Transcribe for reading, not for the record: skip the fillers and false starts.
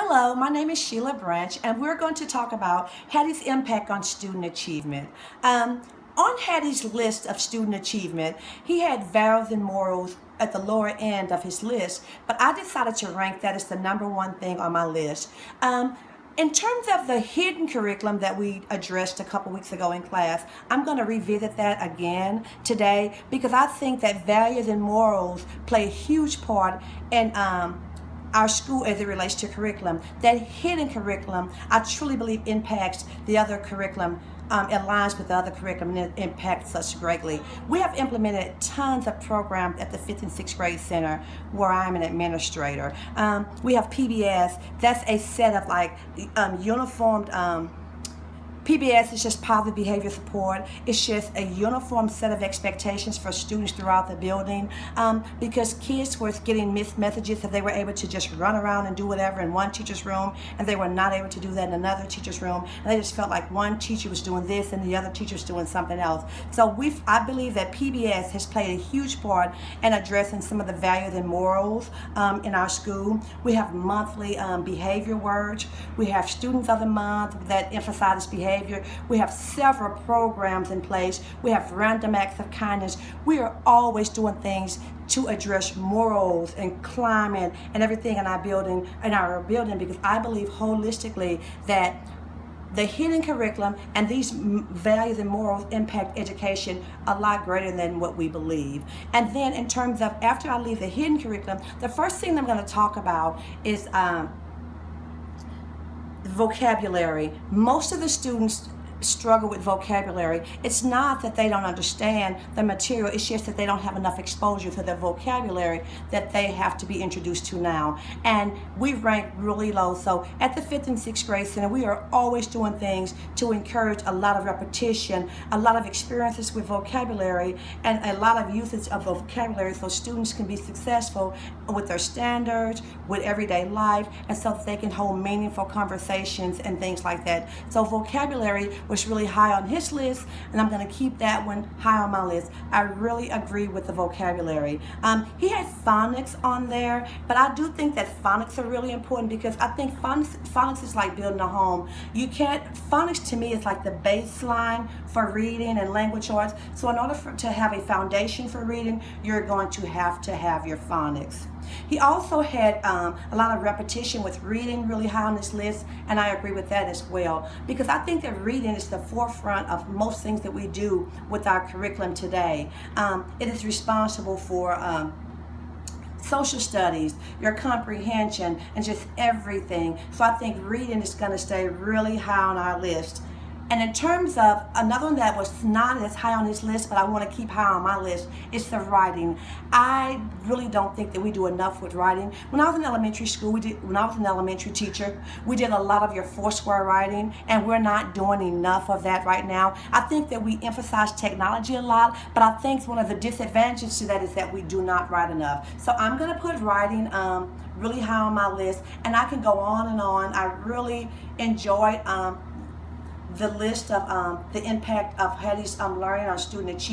Hello, my name is Sheila Branch, and we're going to talk about Hattie's impact on student achievement. On Hattie's list of student achievement, he had values and morals at the lower end of his list, but I decided to rank that as the number one thing on my list. In terms of the hidden curriculum that we addressed a couple weeks ago in class, I'm going to revisit that again today because I think that values and morals play a huge part in our school as it relates to curriculum. That hidden curriculum, I truly believe, impacts the other curriculum, aligns with the other curriculum, and it impacts us greatly. We have implemented tons of programs at the 5th and 6th grade center where I'm an administrator. We have PBS. That's a set of uniformed PBS is just positive behavior support. It's just a uniform set of expectations for students throughout the building because kids were getting mixed messages that they were able to just run around and do whatever in one teacher's room, and they were not able to do that in another teacher's room. And they just felt like one teacher was doing this and the other teacher was doing something else. So I believe that PBS has played a huge part in addressing some of the values and morals in our school. We have monthly behavior words. We have students of the month that emphasize behavior. We have several programs in place. We have random acts of kindness. We are always doing things to address morals and climate and everything in our building, because I believe holistically that the hidden curriculum and these values and morals impact education a lot greater than what we believe. And then in terms of after I leave the hidden curriculum, the first thing I'm going to talk about is vocabulary. Most of the students struggle with vocabulary. It's not that they don't understand the material, it's just that they don't have enough exposure to the vocabulary that they have to be introduced to now. And we rank really low. So at the 5th and 6th grade center, we are always doing things to encourage a lot of repetition, a lot of experiences with vocabulary, and a lot of usage of vocabulary so students can be successful with their standards, with everyday life, and so that they can hold meaningful conversations and things like that. So vocabulary was really high on his list, and I'm going to keep that one high on my list. I really agree with the vocabulary. He had phonics on there, but I do think that phonics are really important because I think phonics is like building a home. Phonics to me is like the baseline for reading and language arts. So in order to have a foundation for reading, you're going to have your phonics. He also had a lot of repetition with reading really high on his list, and I agree with that as well because I think that reading is the forefront of most things that we do with our curriculum today. It is responsible for social studies, your comprehension, and just everything. So I think reading is going to stay really high on our list. And in terms of another one that was not as high on his list, but I want to keep high on my list, is the writing. I really don't think that we do enough with writing. When I was in elementary school, when I was an elementary teacher, we did a lot of your four-square writing, and we're not doing enough of that right now. I think that we emphasize technology a lot, but I think one of the disadvantages to that is that we do not write enough. So I'm going to put writing really high on my list, and I can go on and on. I really enjoyed the list of the impact of Hattie's learning on student achievement.